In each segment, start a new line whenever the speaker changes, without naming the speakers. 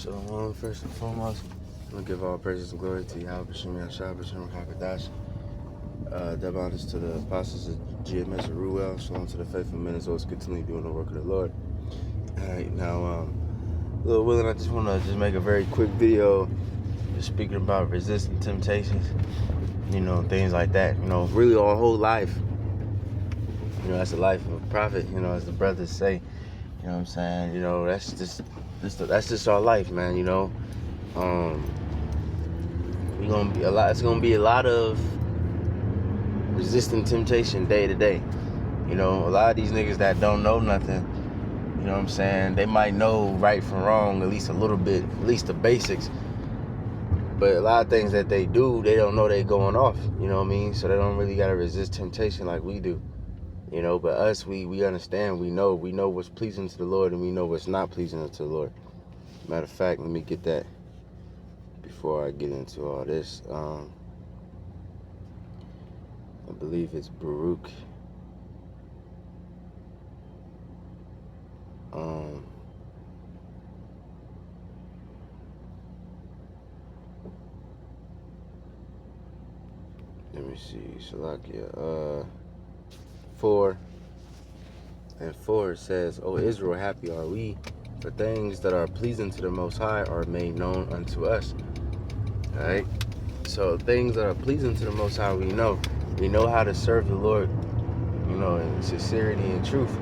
So, first and foremost, I'm going to give all praises and glory to Yahweh B'Shem Yahshua B'Shem Hakadash. Double honors to the apostles of GMS and Ruel. Shalom to the faithful men as always continue doing the work of the Lord. Alright, now, Lil Willing, I just want to make a very quick video just speaking about resisting temptations, things like that. Really our whole life. That's the life of a prophet, as the brothers say. You know what I'm saying? That's just our life, man. It's gonna be a lot of resisting temptation day to day. A lot of these niggas that don't know nothing, you know what I'm saying? They might know right from wrong, at least a little bit, at least the basics. But a lot of things that they do, they don't know they going off. You know what I mean? So they don't really gotta resist temptation like we do. But us, we understand, we know what's pleasing to the Lord and we know what's not pleasing to the Lord. Matter of fact, let me get that before I get into all this. I believe it's Baruch. Let me see, Salakia. 4 and 4 it says, O Israel, happy are we, for things that are pleasing to the Most High are made known unto us. Alright? So things that are pleasing to the Most High, we know how to serve the Lord, in sincerity and truth.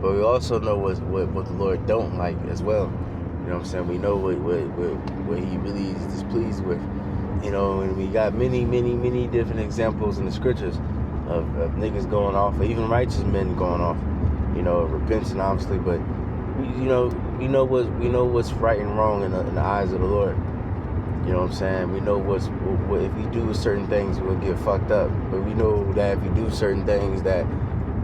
But we also know what the Lord don't like as well. You know what I'm saying? We know what he really is displeased with. And we got many, many, many different examples in the scriptures of niggas going off, or even righteous men going off, repenting obviously, but we know what's right and wrong in the eyes of the Lord. You know what I'm saying? We know what if we do certain things we'll get fucked up, but we know that if we do certain things that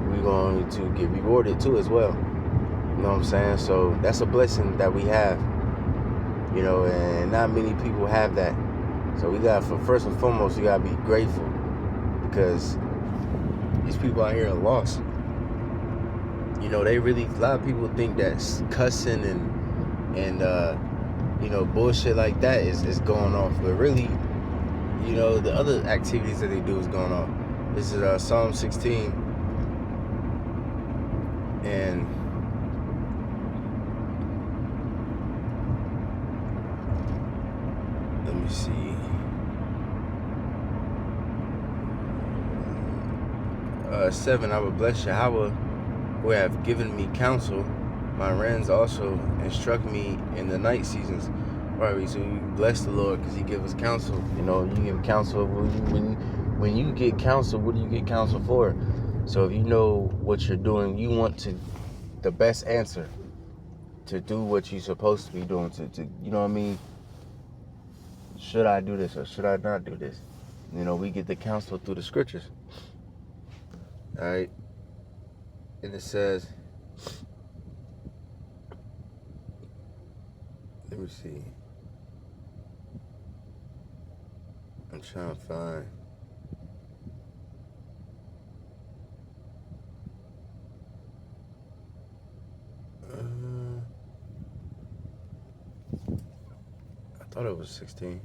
we're going to get rewarded too as well. You know what I'm saying? So that's a blessing that we have, and not many people have that. So we got, first and foremost, you gotta be grateful, because these people out here are lost. A lot of people think that cussing and bullshit like that is going off. But really, the other activities that they do is going off. This is Psalm 16. And let me see. 7, I will bless Yahweh, who have given me counsel. My friends also instruct me in the night seasons. Right, so you bless the Lord because he gives us counsel. You give counsel. When you get counsel, what do you get counsel for? So if you know what you're doing, you want the best answer to do what you're supposed to be doing. To you know what I mean? Should I do this or should I not do this? We get the counsel through the scriptures. Alright, and it says, let me see, I'm trying to find, I thought it was 16.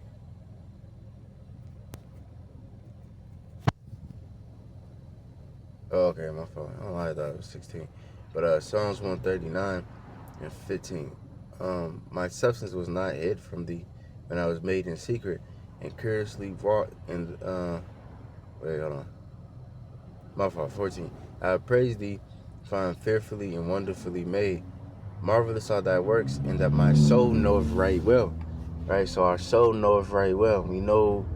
Oh, okay, my fault. I don't know why I thought it was 16. But Psalms 139 and 15. My substance was not hid from thee when I was made in secret and curiously wrought in wait, hold on. My fault, 14. I praise thee, for I am fearfully and wonderfully made. Marvelous are thy works, and that my soul knoweth right well. Right? So our soul knoweth right well. We know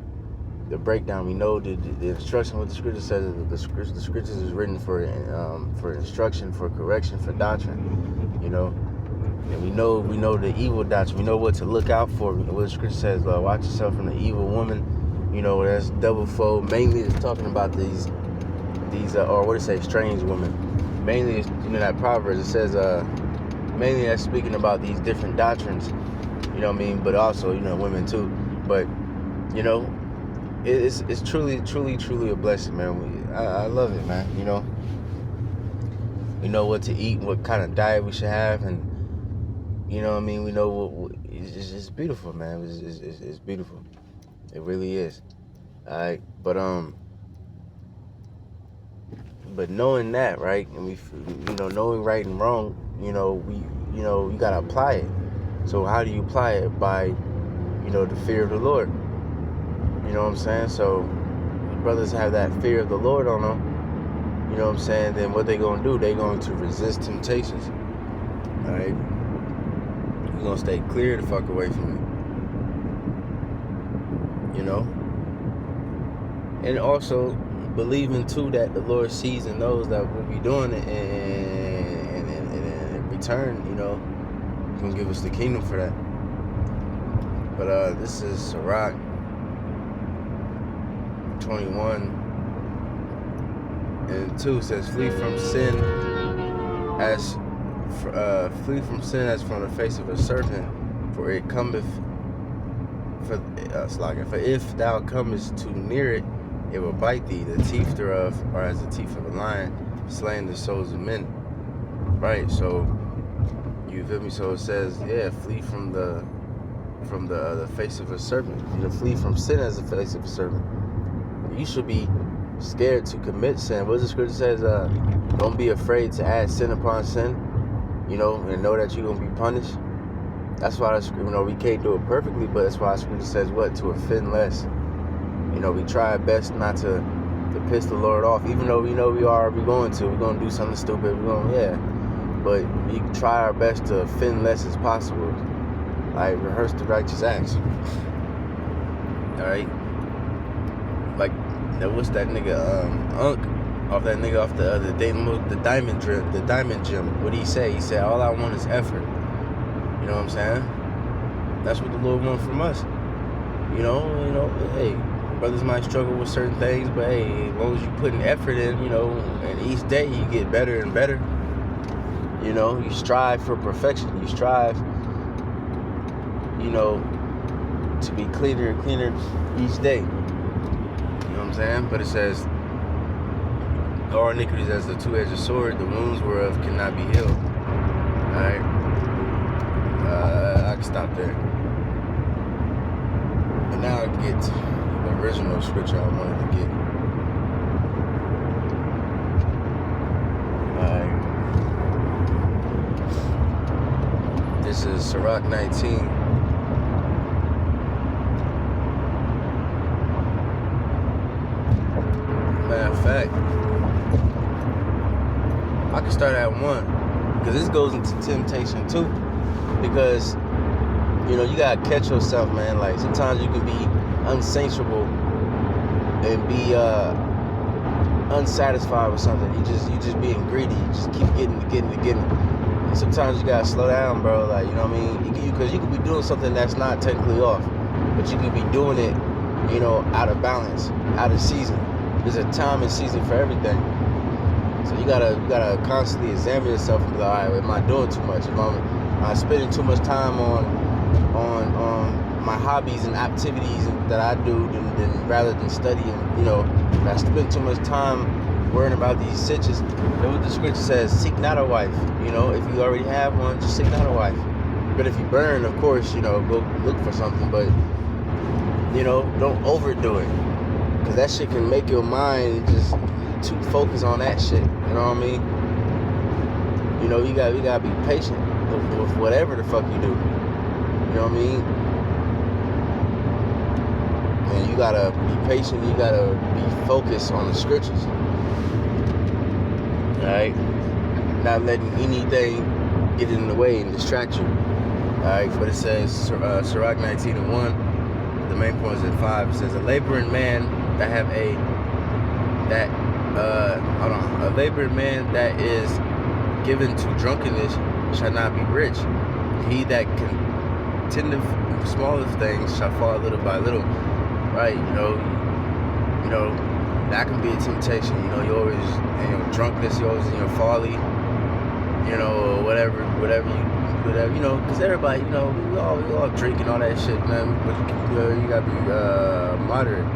the breakdown, we know the instruction, what the scripture says. The scriptures is written for instruction, for correction, for doctrine, and we know the evil doctrine. We know what to look out for. What the scripture says, watch yourself from the evil woman. That's double fold. Mainly it's talking about these or what it say, strange women. Mainly it's, that Proverbs, it says mainly that's speaking about these different doctrines, but also women too. But it's truly a blessing, man. I love it, man. We know what to eat, what kind of diet we should have, and You know what I mean? We know it's beautiful, man. It's beautiful. It really is. All right, but knowing that, right, and knowing right and wrong, you gotta apply it. So how do you apply it? By, the fear of the Lord. You know what I'm saying? So brothers have that fear of the Lord on them. You know what I'm saying? Then what they gonna do? They going to resist temptations. All right. You're gonna stay clear the fuck away from it. And also believing too that the Lord sees and knows that we'll be doing it, and in return, He's gonna give us the kingdom for that. But this is Sirach 21:2 says, flee from sin as from the face of a serpent, for it cometh for if thou comest too near it, it will bite thee. The teeth thereof are as the teeth of a lion, slaying the souls of men. Right, so you feel me? So it says, flee from the face of a serpent. Flee from sin as the face of a serpent. You should be scared to commit sin. What the scripture says, don't be afraid to add sin upon sin, and know that you're going to be punished. That's why, we can't do it perfectly, but that's why the scripture says what? To offend less. We try our best not to piss the Lord off, even though we're going to do something stupid. But we try our best to offend less as possible. Like, rehearse the righteous acts. All right. Like, what's that nigga, Unc, off the diamond gym. What did he say? He said, all I want is effort. You know what I'm saying? That's what the Lord wants from us. Hey, brothers might struggle with certain things, but hey, as long as you put an effort in, and each day you get better and better. You strive for perfection. You strive, to be cleaner and cleaner each day. You know what I'm saying? But it says, all iniquities as the two-edged sword, the wounds whereof cannot be healed. Alright? I can stop there. But now I get to the original scripture I wanted to get. Alright. This is Sirach 19. Matter of fact, I can start at 1, because this goes into temptation too. Because you gotta catch yourself, man. Like, sometimes you can be insatiable and be unsatisfied with something. You just being greedy. You just keep getting. And sometimes you gotta slow down, bro. Like, you know what I mean? Because you could be doing something that's not technically off, but you could be doing it, out of balance, out of season. There's a time and season for everything. So you gotta constantly examine yourself and be like, all right, am I doing too much? Am I spending too much time on my hobbies and activities that I do than rather than studying? I spend too much time worrying about these situations. And what the scripture says, seek not a wife. If you already have one, just seek not a wife. But if you burn, of course, go look for something. But don't overdo it. Because that shit can make your mind just too focused on that shit. You know what I mean? You gotta be patient with whatever the fuck you do. You know what I mean? And you gotta be patient. You gotta be focused on the scriptures. Alright? Not letting anything get in the way and distract you. Alright? But it says, Sirach 19:1, the main point is at 5. It says, a laboring man a laboring man that is given to drunkenness shall not be rich. He that contendeth smallest things shall fall little by little. Right? That can be a temptation. You always in your drunkenness, you always in your folly. Or whatever, because everybody, we all drinking all that shit, man. But you gotta be moderate.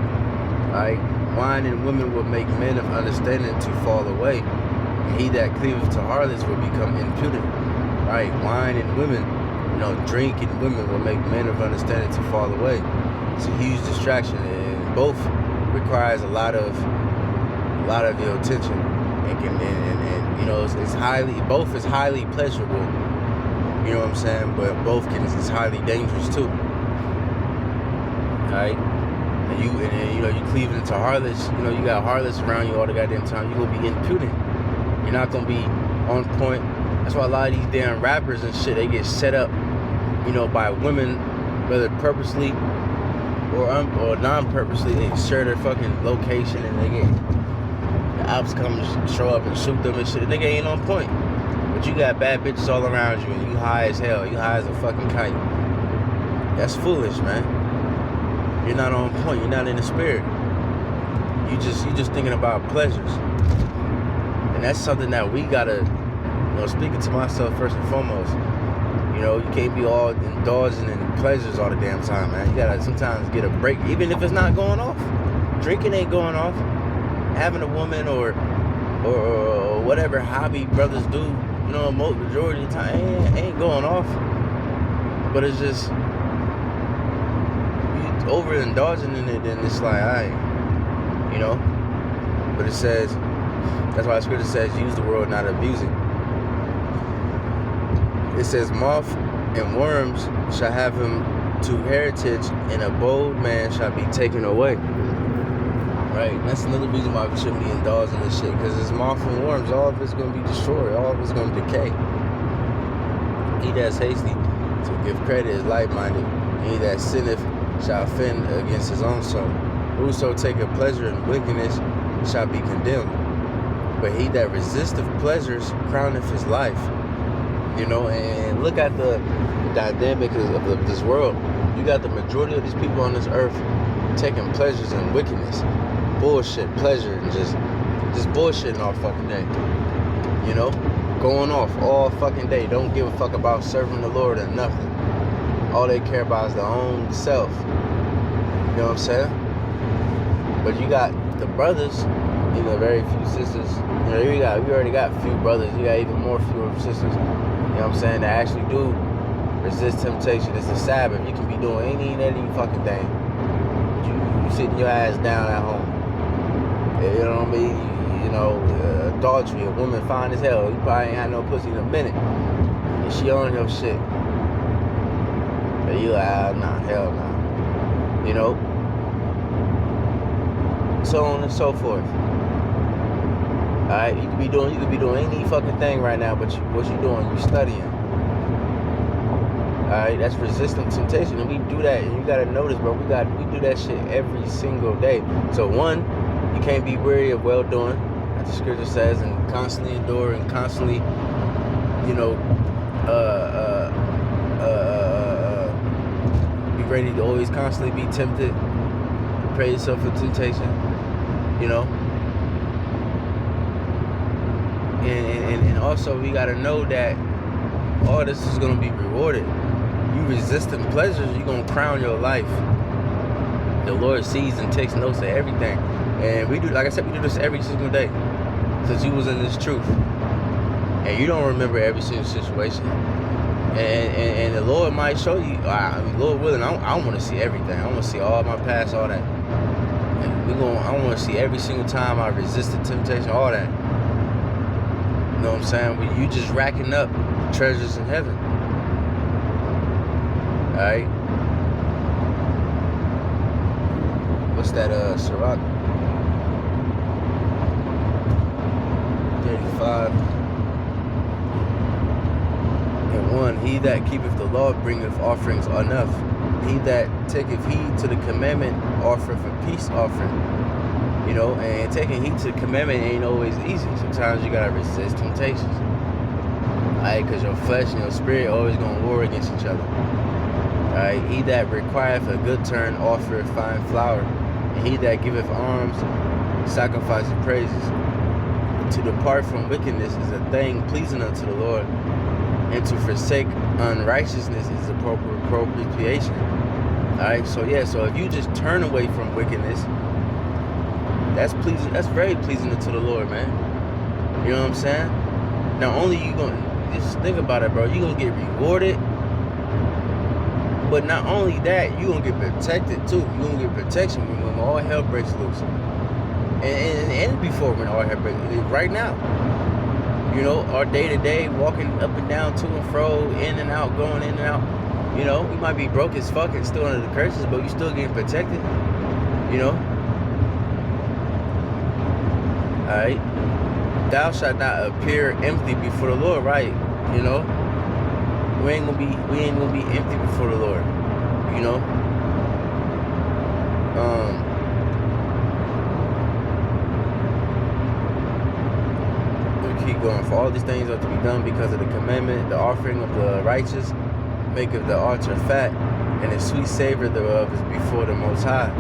Right? Wine and women will make men of understanding to fall away. And he that cleaveth to harlots will become impudent. Right? Wine and women drink and women will make men of understanding to fall away. It's a huge distraction, and both requires a lot of your attention, and both is highly pleasurable. You know what I'm saying? But both is highly dangerous too. Alright? And you cleaving into harlots. You got harlots around you all the goddamn time. You're gonna be impudent. You're not gonna be on point. That's why a lot of these damn rappers and shit, they get set up, by women, whether purposely or non-purposely. They share their fucking location, and they get the ops come show up and shoot them and shit. The nigga ain't on point. But you got bad bitches all around you, and you high as hell. You high as a fucking kite. That's foolish, man. You're not on point. You're not in the spirit. You just thinking about pleasures. And that's something that we gotta, speaking to myself first and foremost. You can't be all indulging in pleasures all the damn time, man. You gotta sometimes get a break, even if it's not going off. Drinking ain't going off. Having a woman or whatever hobby brothers do, majority of the time ain't going off. But it's just you overindulging in it, and it's like, alright, But it says, that's why the scripture says, use the word, not abuse it. It says, moth and worms shall have him to heritage, and a bold man shall be taken away. Right? And that's another reason why we shouldn't be indulging in this shit, because it's moth and worms. All of it's going to be destroyed. All of it's going to decay. He that's hasty to give credit is light-minded. He that sinneth shall offend against his own soul. Whoso taketh pleasure in wickedness shall be condemned. But he that resisteth pleasures crowneth his life. And look at the dynamic of this world. You got the majority of these people on this earth taking pleasures in wickedness, bullshit, pleasure, and just bullshitting all fucking day. Going off all fucking day. Don't give a fuck about serving the Lord or nothing. All they care about is their own self. You know what I'm saying? But you got the brothers, very few sisters. We already got few brothers. You got even more fewer sisters. You know what I'm saying? That actually do resist temptation. It's the Sabbath. You can be doing any and any fucking thing. You sitting your ass down at home. You know what I mean? Adultery. A woman fine as hell. You probably ain't had no pussy in a minute. And she on your shit. But you like, nah, hell nah. So on and so forth. Alright, you could be doing any fucking thing right now, but what you doing? You studying. Alright, that's resisting temptation, and we do that, and you gotta notice, bro, we do that shit every single day. So one, you can't be weary of well doing, as the scripture says, and constantly endure and constantly, be ready to always constantly be tempted. Prepare yourself for temptation, And also we gotta know that all this is gonna be rewarded. You resisting pleasures, you're gonna crown your life. The Lord sees and takes notes of everything. And we do, like I said, we do this every single day. Since you was in this truth. And you don't remember every single situation. And the Lord might show you, Lord willing, I want to see everything. I want to see all my past, all that. And I want to see every single time I resisted temptation, all that. You know what I'm saying? But you just racking up treasures in heaven. Alright? What's that, Sirach? 35. And 1, he that keepeth the law bringeth offerings enough. He that taketh heed to the commandment offereth a peace offering. And taking heed to the commandment ain't always easy. Sometimes you gotta resist temptations. Alright, because your flesh and your spirit always gonna war against each other. Alright, he that requireth a good turn offereth fine flour. And he that giveth alms sacrifices praises. To depart from wickedness is a thing pleasing unto the Lord, and to forsake unrighteousness is propitiation. Alright, so if you just turn away from wickedness, that's pleasing. That's very pleasing to the Lord, man. You know what I'm saying? Not only you gonna just think about it, bro. You gonna get rewarded, But not only that, you gonna get protected too. You gonna get protection when all hell breaks loose. And before when all hell breaks loose. Right now. You know, our day-to-day, walking up and down, to and fro, in and out, going in and out. You know, we might be broke as fuck and still under the curses, but you still getting protected. You know? Alright? Thou shalt not appear empty before the Lord, right? You know? We ain't gonna be empty before the Lord. You know? Keep going. For all these things are to be done because of the commandment, the offering of the righteous maketh the altar fat, and the sweet savor thereof is before the Most High.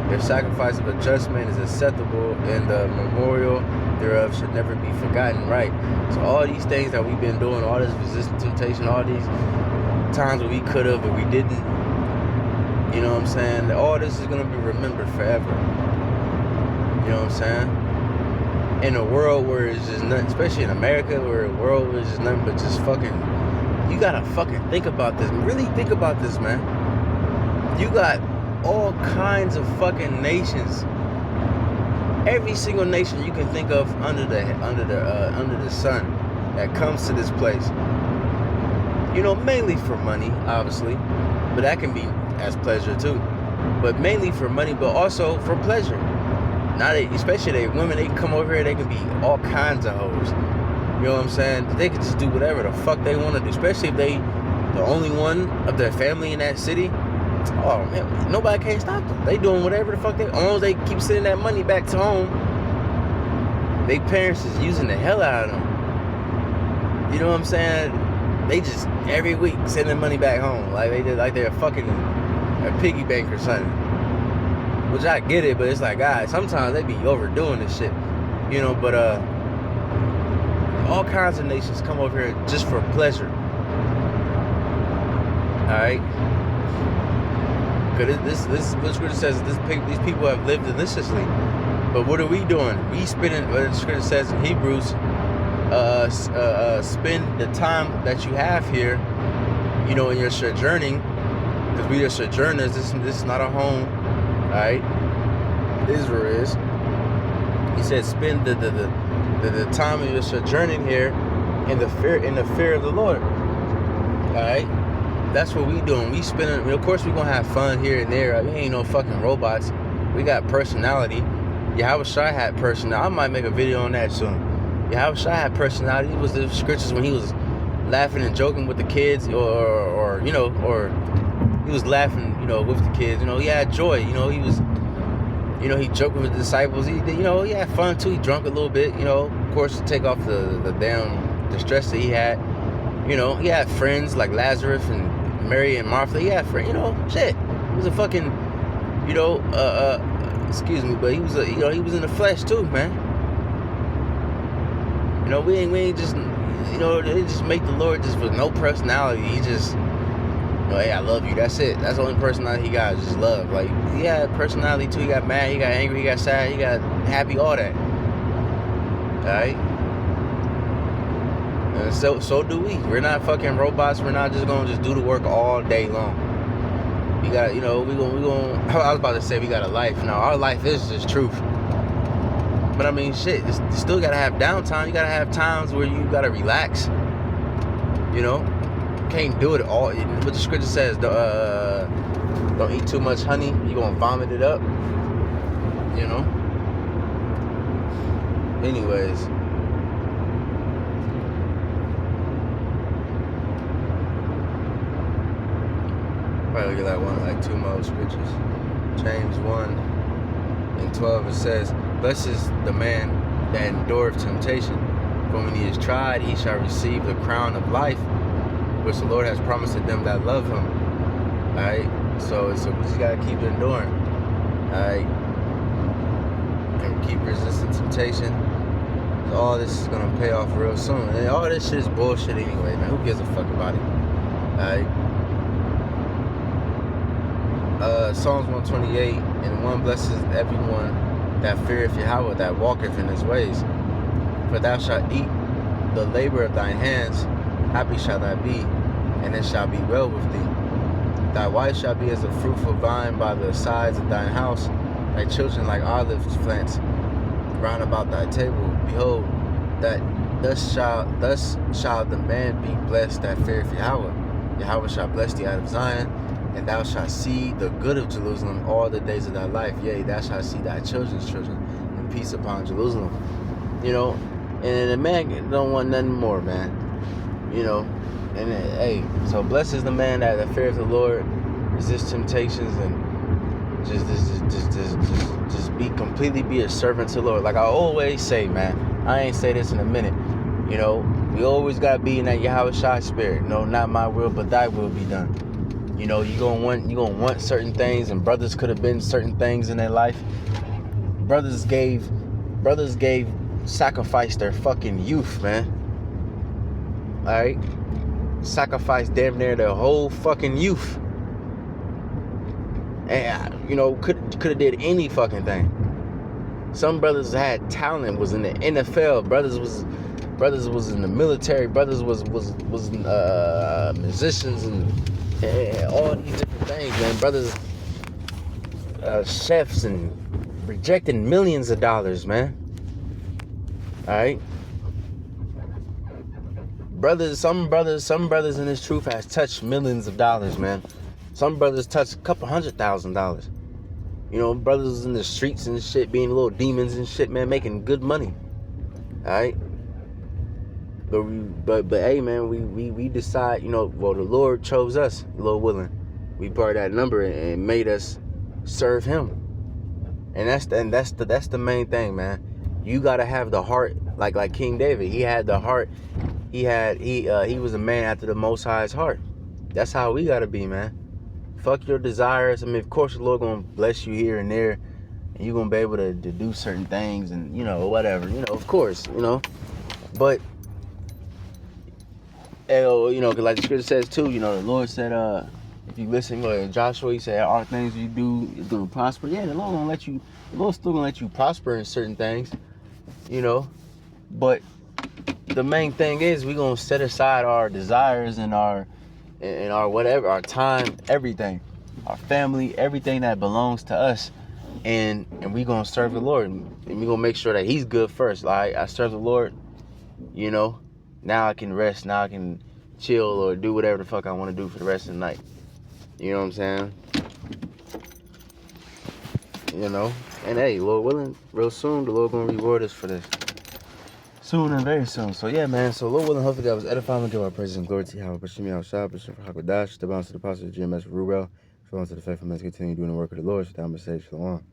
Their sacrifice of adjustment is acceptable, and the memorial thereof should never be forgotten. Right. So all these things that we've been doing, all this resistant temptation, all these times where we could have but we didn't, you know what I'm saying? All this is gonna be remembered forever. You know what I'm saying? In a world where it's just nothing, especially in America, where a world is just nothing but just fucking, you gotta fucking think about this. Really think about this, man. You got all kinds of fucking nations. Every single nation you can think of under the sun that comes to this place. You know, mainly for money, obviously, but that can be as pleasure too. But mainly for money, but also for pleasure. Now, especially they women, they come over here, they can be all kinds of hoes. You know what I'm saying? They can just do whatever the fuck they want to do, especially if they the only one of their family in that city. Oh man, nobody can't stop them. They doing whatever the fuck they, as long as they keep sending that money back to home. They parents is using the hell out of them. You know what I'm saying? They just every week sending money back home, like they did, like they're fucking a piggy bank or something. Which I get it, but it's like, guys, sometimes they be overdoing this shit, you know. But all kinds of nations come over here just for pleasure. All right, because this what Scripture says. These people have lived deliciously, but what are we doing? We spending what the Scripture says in Hebrews. Spend the time that you have here, you know, in your sojourning, because we are sojourners. This is not a home. Alright, Israel is. He said, spend the time of your sojourning here in the fear of the Lord. Alright, that's what we doing. We spending. Of course, we gonna have fun here and there. We ain't no fucking robots. We got personality. Yahweh Shai had personality. I might make a video on that soon. Yahweh Shai had personality. It was the scriptures when he was laughing and joking with the kids, or you know, or he was laughing, you know, with the kids. You know, he had joy. You know, he was, you know, he joked with the disciples. He, you know, he had fun too. He drunk a little bit. You know, of course, to take off the stress that he had. You know, he had friends like Lazarus and Mary and Martha. He had friends. You know, shit. He was a fucking, you know, excuse me, but he was a, you know, he was in the flesh too, man. You know, we ain't just, you know, they just make the Lord just with no personality. He just, you know, hey, I love you. That's it. That's the only personality he got, is just love. Like, he had personality too. He got mad, he got angry, he got sad, he got happy, all that. Alright? And so do we. We're not fucking robots. We're not just gonna just do the work all day long. We got, you know, we gonna I was about to say we got a life. Now, our life is just truth. But I mean, shit, you still gotta have downtime. You gotta have times where you gotta relax. You know? Can't do it all. What the scripture says, don't eat too much honey. You're gonna vomit it up. You know? Anyways. Probably look at like two more scriptures. James 1:12, it says, blessed is the man that endureth temptation, for when he is tried, he shall receive the crown of life, which the Lord has promised to them that love him. Alright? So we just gotta keep enduring. Alright? And keep resisting temptation. All this is gonna pay off real soon. And all this shit is bullshit anyway, man. Who gives a fuck about it? Alright? Psalms 128:1, blessed is everyone that feareth Yahweh, that walketh in his ways. For thou shalt eat the labor of thine hands, happy shall thou be, and it shall be well with thee. Thy wife shall be as a fruitful vine by the sides of thine house, thy children like olive plants round about thy table. Behold, that thus shall the man be blessed that feareth Yahweh. Yahweh shall bless thee out of Zion, and thou shalt see the good of Jerusalem all the days of thy life. Yea, thou shalt see thy children's children, and peace upon Jerusalem. You know, and a man don't want nothing more, man. You know, and hey, so blessed is the man that feareth the Lord, resist temptations, and just be a servant to the Lord. Like I always say, man, I ain't say this in a minute. You know, we always gotta be in that Yahweh Shai spirit. No, not my will, but thy will be done. You know, you gonna want certain things, and brothers could have been certain things in their life. Brothers sacrificed their fucking youth, man. Alright? Sacrificed damn near their whole fucking youth. And, you know, could have did any fucking thing. Some brothers had talent, was in the NFL. Brothers was in the military. Brothers was musicians and all these different things, man. Brothers, chefs, and rejecting millions of dollars, man. All right, brothers. Some brothers in this truth has touched millions of dollars, man. Some brothers touched a couple $100,000. You know, brothers in the streets and shit, being little demons and shit, man, making good money. All right. But hey, man, we decide, you know, well, the Lord chose us, Lord willing. We brought that number and made us serve Him, and that's the main thing, man. You gotta have the heart, like King David. He had the heart. He was a man after the Most High's heart. That's how we gotta be, man. Fuck your desires. I mean, of course, the Lord gonna bless you here and there, and you're gonna be able to do certain things, and you know, whatever, you know, of course, you know, but. You know, like the scripture says too, you know, the Lord said, if you listen, like Joshua, he said, all things you do is going to prosper. Yeah, the Lord's still going to let you prosper in certain things, you know, but the main thing is we're going to set aside our desires and our whatever, our time, everything, our family, everything that belongs to us, and we're going to serve the Lord, and we're going to make sure that He's good first. Like, I serve the Lord, you know. Now I can rest. Now I can chill or do whatever the fuck I want to do for the rest of the night. You know what I'm saying? You know? And hey, Lord willing, real soon, the Lord going to reward us for this. Soon and very soon. So yeah, man. So Lord willing, hopefully that was edifying. We give our praises and glory to Yahweh. Bashimi al-Shah, Bashim for Hakodash, the bounce to the apostle of GMS for Rubel. Shalom to the faithful men, continue doing the work of the Lord. Shalom, Shalom.